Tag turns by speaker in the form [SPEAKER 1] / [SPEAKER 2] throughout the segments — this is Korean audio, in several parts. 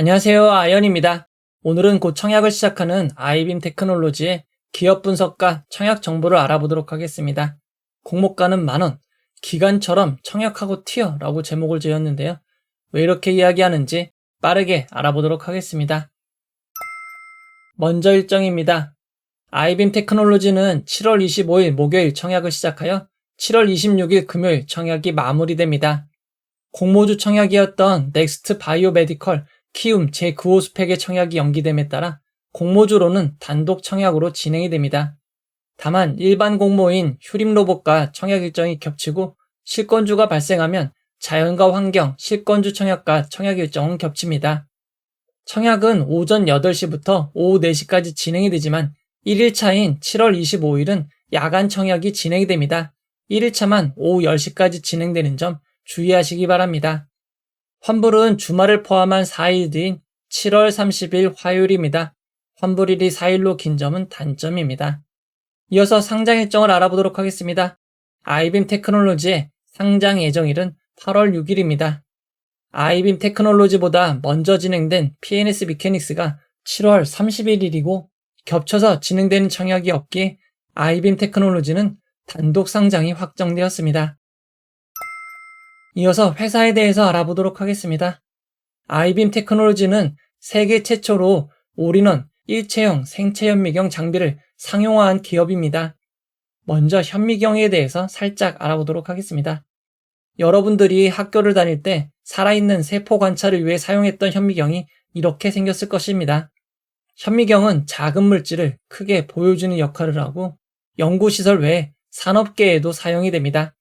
[SPEAKER 1] 안녕하세요. 아연입니다. 오늘은 곧 청약을 시작하는 아이빔 테크놀로지의 기업 분석과 청약 정보를 알아보도록 하겠습니다. 공모가는 만원, 기관처럼 청약하고 튀어 라고 제목을 지었는데요. 왜 이렇게 이야기하는지 빠르게 알아보도록 하겠습니다. 먼저 일정입니다. 아이빔 테크놀로지는 7월 25일 목요일 청약을 시작하여 7월 26일 금요일 청약이 마무리됩니다. 공모주 청약이었던 넥스트 바이오메디컬 키움 제9호 스펙의 청약이 연기됨에 따라 공모주로는 단독 청약으로 진행이 됩니다. 다만 일반 공모인 휴림로봇과 청약 일정이 겹치고 실권주가 발생하면 자연과 환경, 실권주 청약과 청약 일정은 겹칩니다. 청약은 오전 8시부터 오후 4시까지 진행이 되지만 1일차인 7월 25일은 야간 청약이 진행이 됩니다. 1일차만 오후 10시까지 진행되는 점 주의하시기 바랍니다. 환불은 주말을 포함한 4일 뒤인 7월 30일 화요일입니다. 환불일이 4일로 긴 점은 단점입니다. 이어서 상장 일정을 알아보도록 하겠습니다. 아이빔 테크놀로지의 상장 예정일은 8월 6일입니다. 아이빔 테크놀로지보다 먼저 진행된 PNS 미케닉스가 7월 31일이고 겹쳐서 진행되는 청약이 없기에 아이빔 테크놀로지는 단독 상장이 확정되었습니다. 이어서 회사에 대해서 알아보도록 하겠습니다. 아이빔 테크놀로지는 세계 최초로 올인원 일체형 생체 현미경 장비를 상용화한 기업입니다. 먼저 현미경에 대해서 살짝 알아보도록 하겠습니다. 여러분들이 학교를 다닐 때 살아있는 세포 관찰을 위해 사용했던 현미경이 이렇게 생겼을 것입니다. 현미경은 작은 물질을 크게 보여주는 역할을 하고 연구시설 외에 산업계에도 사용이 됩니다.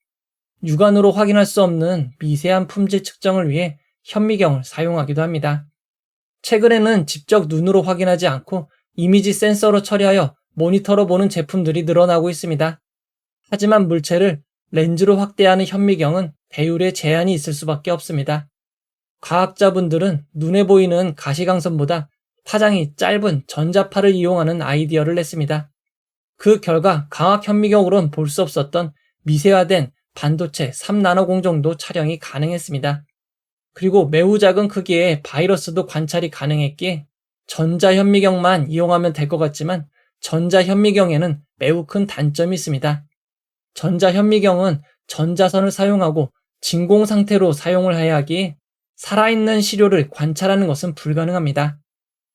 [SPEAKER 1] 육안으로 확인할 수 없는 미세한 품질 측정을 위해 현미경을 사용하기도 합니다. 최근에는 직접 눈으로 확인하지 않고 이미지 센서로 처리하여 모니터로 보는 제품들이 늘어나고 있습니다. 하지만 물체를 렌즈로 확대하는 현미경은 배율에 제한이 있을 수밖에 없습니다. 과학자분들은 눈에 보이는 가시광선보다 파장이 짧은 전자파를 이용하는 아이디어를 냈습니다. 그 결과 광학 현미경으로는 볼 수 없었던 미세화된 반도체 3나노 공정도 촬영이 가능했습니다. 그리고 매우 작은 크기의 바이러스도 관찰이 가능했기에 전자현미경만 이용하면 될 것 같지만 전자현미경에는 매우 큰 단점이 있습니다. 전자현미경은 전자선을 사용하고 진공 상태로 사용을 해야 하기에 살아있는 시료를 관찰하는 것은 불가능합니다.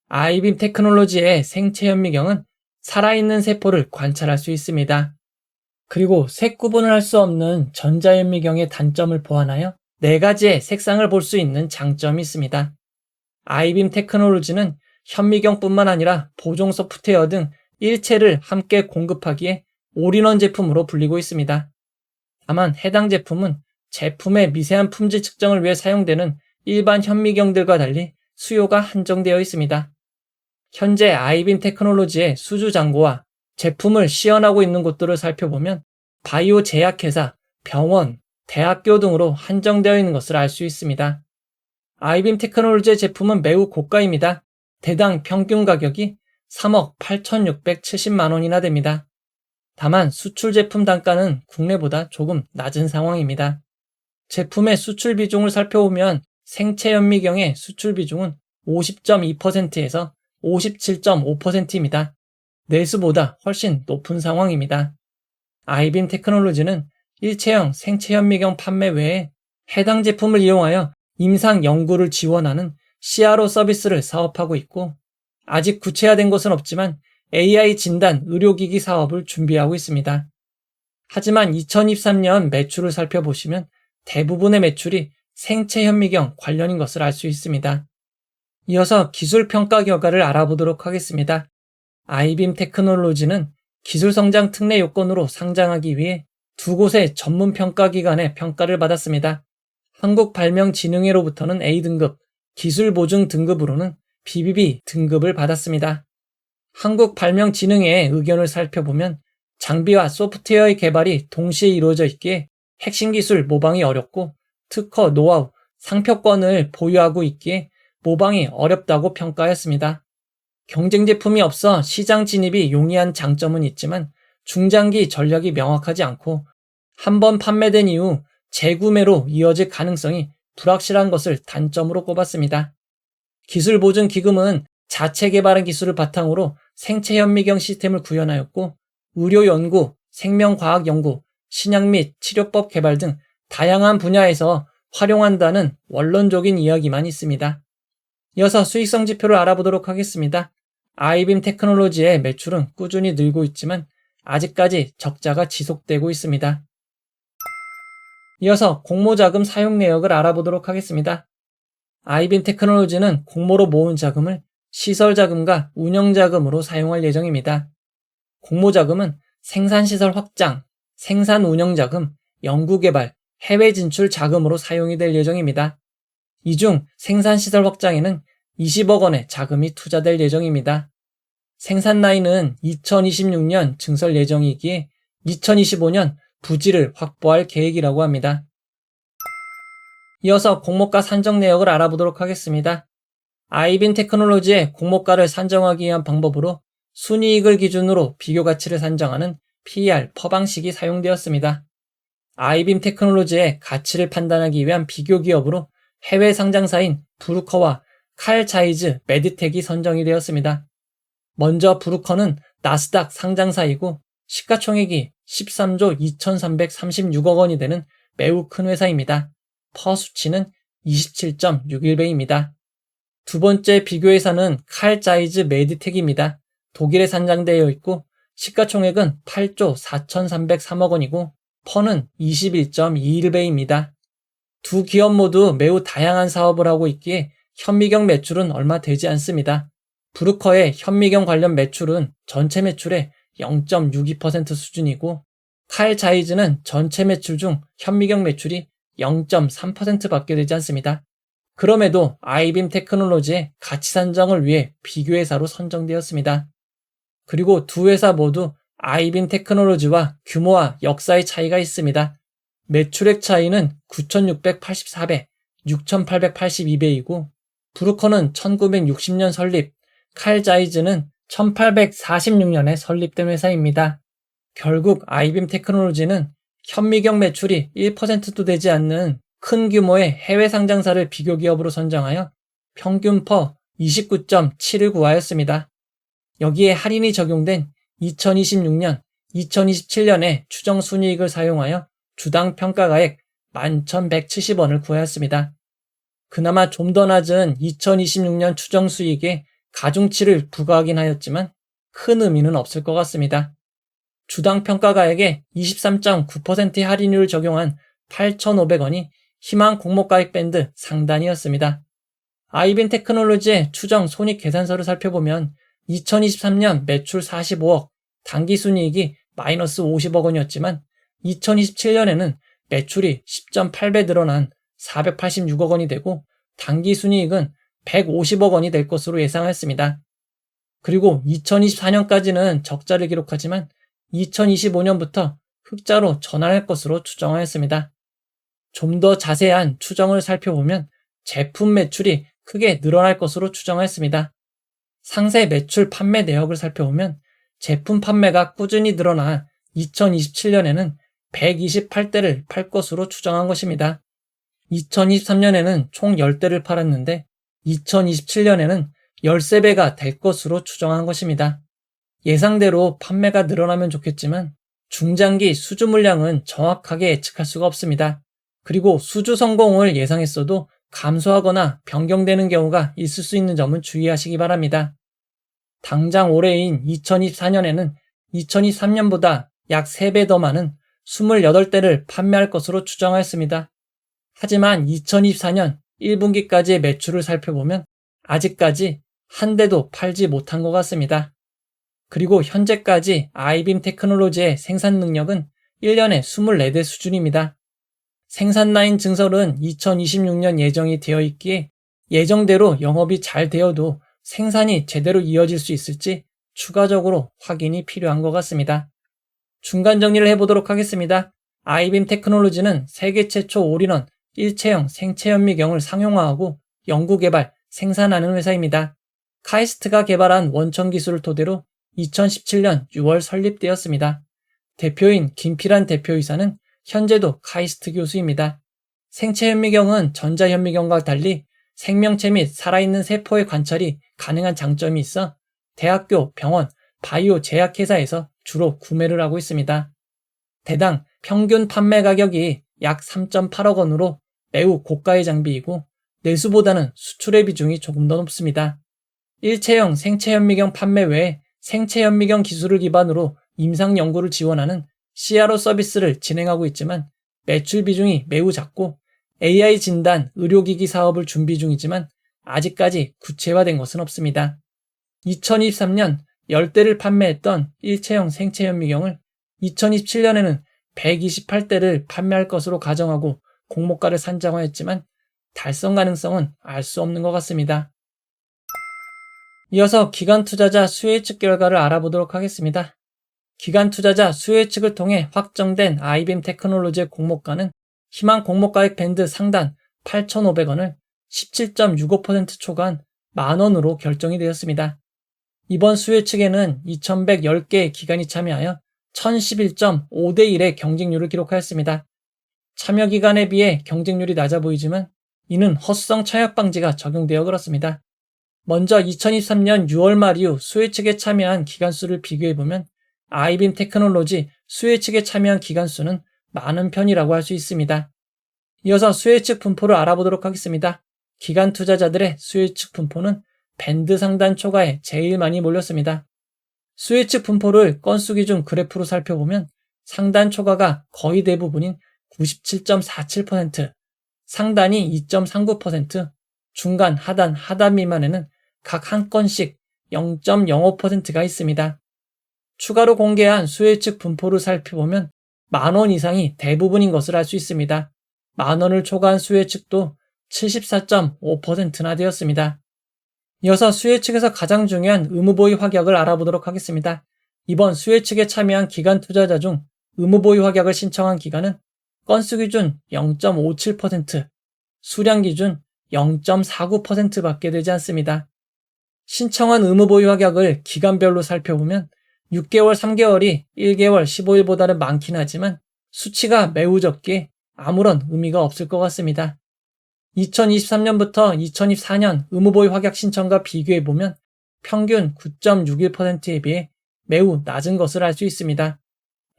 [SPEAKER 1] 아이빔 테크놀로지의 생체현미경은 살아있는 세포를 관찰할 수 있습니다. 그리고 색 구분을 할 수 없는 전자현미경의 단점을 보완하여 4가지의 색상을 볼 수 있는 장점이 있습니다. 아이빔 테크놀로지는 현미경뿐만 아니라 보정 소프트웨어 등 일체를 함께 공급하기에 올인원 제품으로 불리고 있습니다. 다만 해당 제품은 제품의 미세한 품질 측정을 위해 사용되는 일반 현미경들과 달리 수요가 한정되어 있습니다. 현재 아이빔 테크놀로지의 수주 잔고와 제품을 시연하고 있는 곳들을 살펴보면 바이오 제약회사, 병원, 대학교 등으로 한정되어 있는 것을 알 수 있습니다. 아이빔 테크놀로지의 제품은 매우 고가입니다. 대당 평균 가격이 3억 8,670만 원이나 됩니다. 다만 수출 제품 단가는 국내보다 조금 낮은 상황입니다. 제품의 수출 비중을 살펴보면 생체 현미경의 수출 비중은 50.2%에서 57.5%입니다. 내수보다 훨씬 높은 상황입니다. 아이빔 테크놀로지는 일체형 생체 현미경 판매 외에 해당 제품을 이용하여 임상 연구를 지원하는 CRO 서비스를 사업하고 있고 아직 구체화된 것은 없지만 AI 진단 의료기기 사업을 준비하고 있습니다. 하지만 2023년 매출을 살펴보시면 대부분의 매출이 생체 현미경 관련인 것을 알 수 있습니다. 이어서 기술 평가 결과를 알아보도록 하겠습니다. 아이빔 테크놀로지는 기술 성장 특례 요건으로 상장하기 위해 2곳의 전문 평가기관의 평가를 받았습니다. 한국발명진흥회로부터는 A등급, 기술보증 등급으로는 BBB 등급을 받았습니다. 한국발명진흥회의 의견을 살펴보면 장비와 소프트웨어의 개발이 동시에 이루어져 있기에 핵심 기술 모방이 어렵고 특허, 노하우, 상표권을 보유하고 있기에 모방이 어렵다고 평가했습니다. 경쟁 제품이 없어 시장 진입이 용이한 장점은 있지만 중장기 전략이 명확하지 않고 한번 판매된 이후 재구매로 이어질 가능성이 불확실한 것을 단점으로 꼽았습니다. 기술보증기금은 자체 개발한 기술을 바탕으로 생체 현미경 시스템을 구현하였고 의료연구, 생명과학연구, 신약 및 치료법 개발 등 다양한 분야에서 활용한다는 원론적인 이야기만 있습니다. 이어서 수익성 지표를 알아보도록 하겠습니다. 아이빔 테크놀로지의 매출은 꾸준히 늘고 있지만 아직까지 적자가 지속되고 있습니다. 이어서 공모자금 사용 내역을 알아보도록 하겠습니다. 아이빔 테크놀로지는 공모로 모은 자금을 시설자금과 운영자금으로 사용할 예정입니다. 공모자금은 생산시설 확장, 생산운영자금, 연구개발, 해외 진출 자금으로 사용이 될 예정입니다. 이 중 생산시설 확장에는 20억 원의 자금이 투자될 예정입니다. 생산 라인은 2026년 증설 예정이기에 2025년 부지를 확보할 계획이라고 합니다. 이어서 공모가 산정 내역을 알아보도록 하겠습니다. 아이빔 테크놀로지의 공모가를 산정하기 위한 방법으로 순이익을 기준으로 비교가치를 산정하는 PER 방식이 사용되었습니다. 아이빔 테크놀로지의 가치를 판단하기 위한 비교기업으로 해외 상장사인 브루커와 칼자이즈 메디텍이 선정이 되었습니다. 먼저 브루커는 나스닥 상장사이고 시가총액이 13조 2336억 원이 되는 매우 큰 회사입니다. 퍼 수치는 27.61배입니다. 두 번째 비교회사는 칼자이즈 메디텍입니다. 독일에 산장되어 있고 시가총액은 8조 4303억 원이고 퍼는 21.21배입니다. 두 기업 모두 매우 다양한 사업을 하고 있기에 현미경 매출은 얼마 되지 않습니다. 브루커의 현미경 관련 매출은 전체 매출의 0.62% 수준이고 칼자이즈는 전체 매출 중 현미경 매출이 0.3%밖에 되지 않습니다. 그럼에도 아이빔 테크놀로지의 가치 산정을 위해 비교회사로 선정되었습니다. 그리고 두 회사 모두 아이빔 테크놀로지와 규모와 역사의 차이가 있습니다. 매출액 차이는 9,684배, 6,882배이고 브루커는 1960년 설립, 칼자이즈는 1846년에 설립된 회사입니다. 결국 아이빔 테크놀로지는 현미경 매출이 1%도 되지 않는 큰 규모의 해외 상장사를 비교기업으로 선정하여 평균 퍼 29.7을 구하였습니다. 여기에 할인이 적용된 2026년, 2027년에 추정 순이익을 사용하여 주당 평가가액 11,170원을 구하였습니다. 그나마 좀 더 낮은 2026년 추정 수익에 가중치를 부과하긴 하였지만 큰 의미는 없을 것 같습니다. 주당 평가가액에 23.9%의 할인율을 적용한 8,500원이 희망 공모가액 밴드 상단이었습니다. 아이빔 테크놀로지의 추정 손익계산서를 살펴보면 2023년 매출 45억, 당기순이익이 마이너스 50억 원이었지만 2027년에는 매출이 10.8배 늘어난 486억 원이 되고 당기순이익은 150억 원이 될 것으로 예상했습니다. 그리고 2024년까지는 적자를 기록하지만 2025년부터 흑자로 전환할 것으로 추정하였습니다. 좀 더 자세한 추정을 살펴보면 제품 매출이 크게 늘어날 것으로 추정하였습니다. 상세 매출 판매 내역을 살펴보면 제품 판매가 꾸준히 늘어나 2027년에는 128대를 팔 것으로 추정한 것입니다. 2023년에는 총 10대를 팔았는데 2027년에는 13배가 될 것으로 추정한 것입니다. 예상대로 판매가 늘어나면 좋겠지만 중장기 수주 물량은 정확하게 예측할 수가 없습니다. 그리고 수주 성공을 예상했어도 감소하거나 변경되는 경우가 있을 수 있는 점은 주의하시기 바랍니다. 당장 올해인 2024년에는 2023년보다 약 3배 더 많은 28대를 판매할 것으로 추정하였습니다. 하지만 2024년 1분기까지의 매출을 살펴보면 아직까지 한 대도 팔지 못한 것 같습니다. 그리고 현재까지 아이빔 테크놀로지의 생산 능력은 1년에 24대 수준입니다. 생산 라인 증설은 2026년 예정이 되어 있기에 예정대로 영업이 잘 되어도 생산이 제대로 이어질 수 있을지 추가적으로 확인이 필요한 것 같습니다. 중간 정리를 해보도록 하겠습니다. 아이빔 테크놀로지는 세계 최초 올인원 일체형 생체 현미경을 상용화하고 연구개발, 생산하는 회사입니다. 카이스트가 개발한 원천 기술을 토대로 2017년 6월 설립되었습니다. 대표인 김필환 대표이사는 현재도 카이스트 교수입니다. 생체 현미경은 전자 현미경과 달리 생명체 및 살아있는 세포의 관찰이 가능한 장점이 있어 대학교, 병원, 바이오 제약회사에서 주로 구매를 하고 있습니다. 대당 평균 판매 가격이 약 3.8억 원으로 매우 고가의 장비이고 내수보다는 수출의 비중이 조금 더 높습니다. 일체형 생체현미경 판매 외에 생체현미경 기술을 기반으로 임상 연구를 지원하는 CRO 서비스를 진행하고 있지만 매출 비중이 매우 작고 AI 진단 의료기기 사업을 준비 중이지만 아직까지 구체화된 것은 없습니다. 2023년 10대를 판매했던 일체형 생체현미경을 2027년에는 128대를 판매할 것으로 가정하고 공모가를 산정하였지만 달성 가능성은 알 수 없는 것 같습니다. 이어서 기관 투자자 수혜 측 결과를 알아보도록 하겠습니다. 기관 투자자 수혜 측을 통해 확정된 아이빔 테크놀로지의 공모가는 희망 공모가액 밴드 상단 8,500원을 17.65% 초과한 만원으로 결정이 되었습니다. 이번 수혜 측에는 2,110개의 기관이 참여하여 1011.5대1의 경쟁률을 기록하였습니다. 참여 기간에 비해 경쟁률이 낮아 보이지만 이는 허수성 청약 방지가 적용되어 그렇습니다. 먼저 2023년 6월 말 이후 수혜 측에 참여한 기관 수를 비교해보면 아이빔 테크놀로지 수혜 측에 참여한 기관 수는 많은 편이라고 할 수 있습니다. 이어서 수혜 측 분포를 알아보도록 하겠습니다. 기관 투자자들의 수혜 측 분포는 밴드 상단 초과에 제일 많이 몰렸습니다. 수혜 측 분포를 건수 기준 그래프로 살펴보면 상단 초과가 거의 대부분인 97.47%, 상단이 2.39%, 중간, 하단 미만에는 각 한 건씩 0.05%가 있습니다. 추가로 공개한 수혜 측 분포를 살펴보면 만원 이상이 대부분인 것을 알 수 있습니다. 만원을 초과한 수혜 측도 74.5%나 되었습니다. 이어서 수혜 측에서 가장 중요한 의무보유 확약을 알아보도록 하겠습니다. 이번 수혜 측에 참여한 기관 투자자 중 의무보유 확약을 신청한 기관은 건수 기준 0.57%, 수량 기준 0.49%밖에 되지 않습니다. 신청한 의무보유 확약을 기간별로 살펴보면 6개월, 3개월이 1개월, 15일보다는 많긴 하지만 수치가 매우 적기에 아무런 의미가 없을 것 같습니다. 2023년부터 2024년 의무보유 확약 신청과 비교해보면 평균 9.61%에 비해 매우 낮은 것을 알 수 있습니다.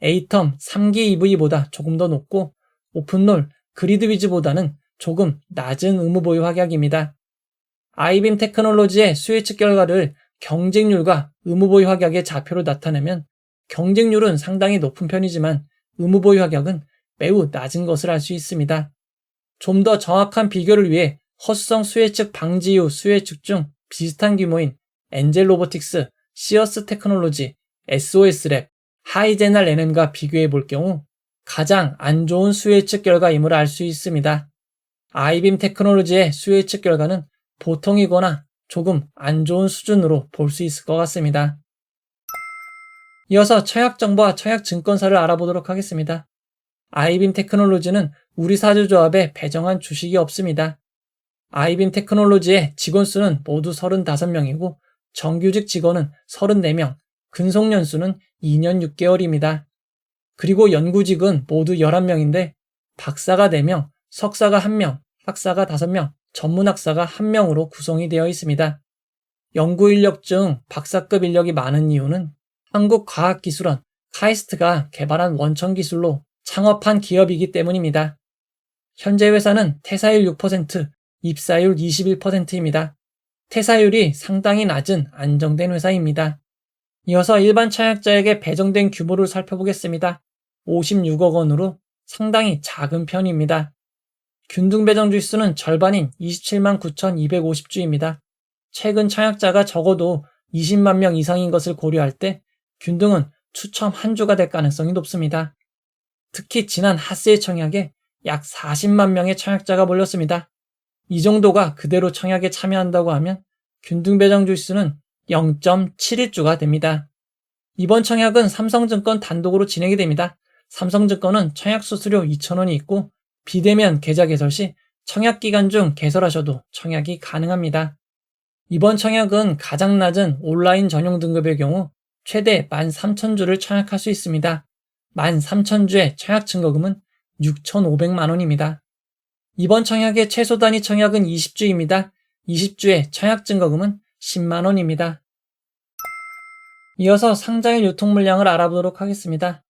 [SPEAKER 1] A텀 3기 EV보다 조금 더 높고 오픈롤, 그리드 위즈보다는 조금 낮은 의무보유 확약입니다. 아이빔 테크놀로지의 수혜 측 결과를 경쟁률과 의무보유 확약의 좌표로 나타내면 경쟁률은 상당히 높은 편이지만 의무보유 확약은 매우 낮은 것을 알 수 있습니다. 좀 더 정확한 비교를 위해 허수성 수혜 측 방지 이후 수혜 측 중 비슷한 규모인 엔젤 로보틱스, 시어스 테크놀로지, SOS랩, 하이제날 NM과 비교해 볼 경우 가장 안 좋은 수혜 측 결과임을 알 수 있습니다. 아이빔 테크놀로지의 수혜 측 결과는 보통이거나 조금 안 좋은 수준으로 볼 수 있을 것 같습니다. 이어서 청약정보와 청약증권사를 알아보도록 하겠습니다. 아이빔 테크놀로지는 우리사주조합에 배정한 주식이 없습니다. 아이빔 테크놀로지의 직원 수는 모두 35명이고 정규직 직원은 34명, 근속연수는 2년 6개월입니다. 그리고 연구직은 모두 11명인데 박사가 4명, 석사가 1명, 학사가 5명, 전문학사가 1명으로 구성이 되어 있습니다. 연구인력 중 박사급 인력이 많은 이유는 한국과학기술원, 카이스트가 개발한 원천기술로 창업한 기업이기 때문입니다. 현재 회사는 퇴사율 6%, 입사율 21%입니다. 퇴사율이 상당히 낮은 안정된 회사입니다. 이어서 일반 청약자에게 배정된 규모를 살펴보겠습니다. 56억 원으로 상당히 작은 편입니다. 균등 배정 주수는 절반인 27만 9,250주입니다. 최근 청약자가 적어도 20만 명 이상인 것을 고려할 때 균등은 추첨 한 주가 될 가능성이 높습니다. 특히 지난 핫세일 청약에 약 40만 명의 청약자가 몰렸습니다. 이 정도가 그대로 청약에 참여한다고 하면 균등 배정 주수는 0.71주가 됩니다. 이번 청약은 삼성증권 단독으로 진행이 됩니다. 삼성증권은 청약 수수료 2,000원이 있고 비대면 계좌 개설 시 청약 기간 중 개설하셔도 청약이 가능합니다. 이번 청약은 가장 낮은 온라인 전용 등급의 경우 최대 13,000주를 청약할 수 있습니다. 13,000주의 청약 증거금은 6,500만 원입니다. 이번 청약의 최소 단위 청약은 20주입니다. 20주의 청약 증거금은 10만 원입니다. 이어서 상장일 유통 물량을 알아보도록 하겠습니다.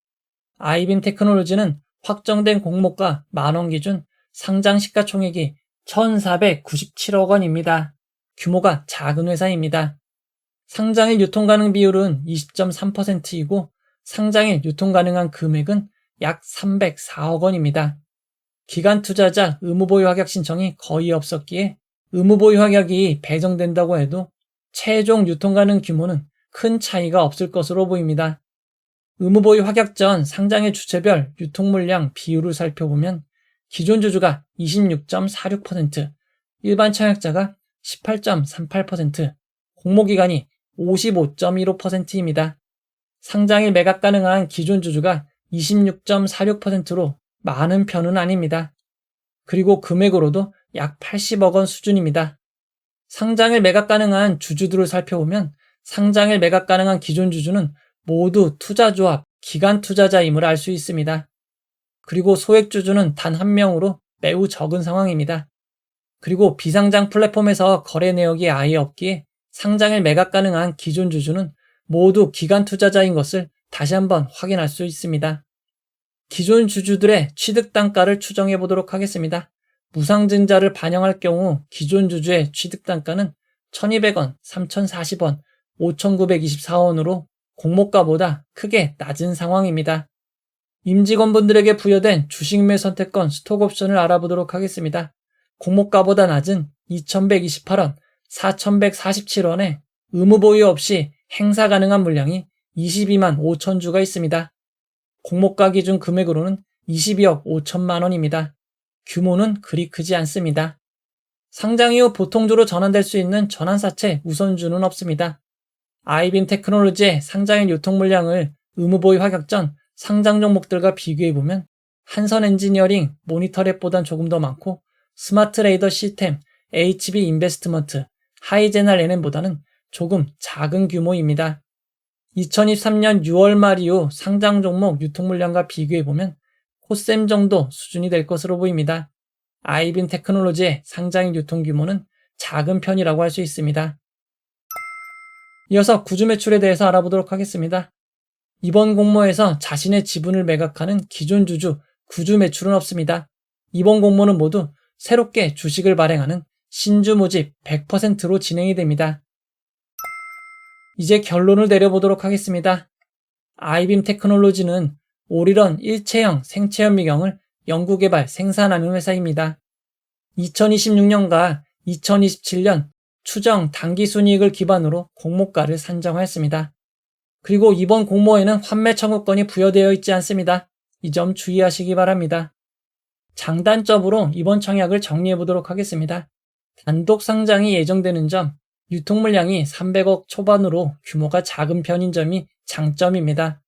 [SPEAKER 1] 아이빔 테크놀로지는 확정된 공모가 만원 기준 상장 시가총액이 1,497억 원입니다. 규모가 작은 회사입니다. 상장일 유통 가능 비율은 20.3%이고 상장일 유통 가능한 금액은 약 304억 원입니다. 기간 투자자 의무보유 확약 신청이 거의 없었기에 의무보유 확약이 배정된다고 해도 최종 유통 가능 규모는 큰 차이가 없을 것으로 보입니다. 의무보유 확약 전 상장일 주체별 유통 물량 비율을 살펴보면 기존 주주가 26.46%, 일반 청약자가 18.38%, 공모기관이 55.15%입니다. 상장일 매각 가능한 기존 주주가 26.46%로 많은 편은 아닙니다. 그리고 금액으로도 약 80억 원 수준입니다. 상장일 매각 가능한 주주들을 살펴보면 상장일 매각 가능한 기존 주주는 모두 투자조합, 기관 투자자임을 알 수 있습니다. 그리고 소액 주주는 단 한 명으로 매우 적은 상황입니다. 그리고 비상장 플랫폼에서 거래 내역이 아예 없기에 상장일 매각 가능한 기존 주주는 모두 기관 투자자인 것을 다시 한번 확인할 수 있습니다. 기존 주주들의 취득 단가를 추정해 보도록 하겠습니다. 무상증자를 반영할 경우 기존 주주의 취득 단가는 1,200원, 3,040원, 5,924원으로 공모가보다 크게 낮은 상황입니다. 임직원분들에게 부여된 주식매 선택권 스톡옵션을 알아보도록 하겠습니다. 공모가보다 낮은 2,128원, 4,147원에 의무보유 없이 행사 가능한 물량이 22만 5천 주가 있습니다. 공모가 기준 금액으로는 22억 5천만 원입니다. 규모는 그리 크지 않습니다. 상장 이후 보통주로 전환될 수 있는 전환사채 우선주는 없습니다. 아이빔 테크놀로지의 상장일 유통 물량을 의무보유 확약 전 상장 종목들과 비교해보면 한선 엔지니어링, 모니터랩보단 조금 더 많고 스마트 레이더 시스템, HB 인베스트먼트, 하이제널 NM보다는 조금 작은 규모입니다. 2023년 6월 말 이후 상장 종목 유통 물량과 비교해보면 코셈 정도 수준이 될 것으로 보입니다. 아이빔 테크놀로지의 상장일 유통 규모는 작은 편이라고 할 수 있습니다. 이어서 구주 매출에 대해서 알아보도록 하겠습니다. 이번 공모에서 자신의 지분을 매각하는 기존 주주 구주 매출은 없습니다. 이번 공모는 모두 새롭게 주식을 발행하는 신주 모집 100%로 진행이 됩니다. 이제 결론을 내려보도록 하겠습니다. 아이빔 테크놀로지는 올인원 일체형 생체현미경을 연구개발 생산하는 회사입니다. 2026년과 2027년 추정 당기순이익을 기반으로 공모가를 산정하였습니다. 그리고 이번 공모에는 환매 청구권이 부여되어 있지 않습니다. 이 점 주의하시기 바랍니다. 장단점으로 이번 청약을 정리해보도록 하겠습니다. 단독 상장이 예정되는 점, 유통 물량이 300억 초반으로 규모가 작은 편인 점이 장점입니다.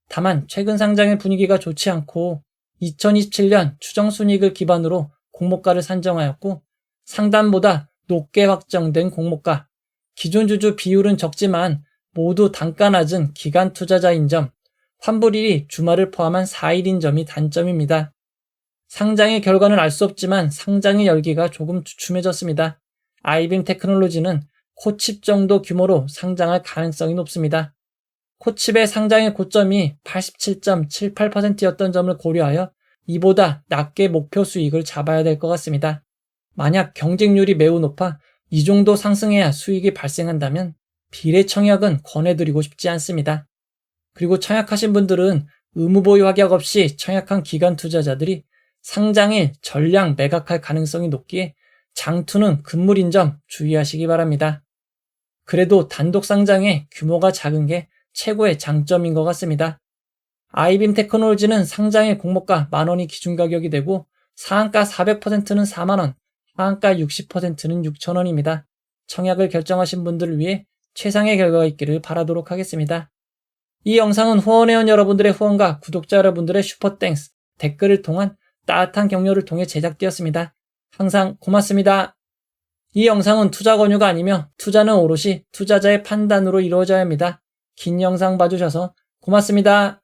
[SPEAKER 1] 다만 최근 상장의 분위기가 좋지 않고 2027년 추정 순이익을 기반으로 공모가를 산정하였고 상단보다 높게 확정된 공모가, 기존 주주 비율은 적지만 모두 단가 낮은 기관 투자자인 점, 환불일이 주말을 포함한 4일인 점이 단점입니다. 상장의 결과는 알 수 없지만 상장의 열기가 조금 주춤해졌습니다. 아이빔 테크놀로지는 코칩 정도 규모로 상장할 가능성이 높습니다. 코칩의 상장의 고점이 87.78%였던 점을 고려하여 이보다 낮게 목표 수익을 잡아야 될 것 같습니다. 만약 경쟁률이 매우 높아 이 정도 상승해야 수익이 발생한다면 비례 청약은 권해드리고 싶지 않습니다. 그리고 청약하신 분들은 의무보유 확약 없이 청약한 기관 투자자들이 상장일 전량 매각할 가능성이 높기에 장투는 금물인 점 주의하시기 바랍니다. 그래도 단독 상장의 규모가 작은 게 최고의 장점인 것 같습니다. 아이빔 테크놀로지는 상장의 공모가 만원이 기준 가격이 되고 상한가 400%는 4만원, 하한가 60%는 6천원입니다. 청약을 결정하신 분들을 위해 최상의 결과가 있기를 바라도록 하겠습니다. 이 영상은 후원회원 여러분들의 후원과 구독자 여러분들의 슈퍼땡스, 댓글을 통한 따뜻한 격려를 통해 제작되었습니다. 항상 고맙습니다. 이 영상은 투자 권유가 아니며 투자는 오롯이 투자자의 판단으로 이루어져야 합니다. 긴 영상 봐주셔서 고맙습니다.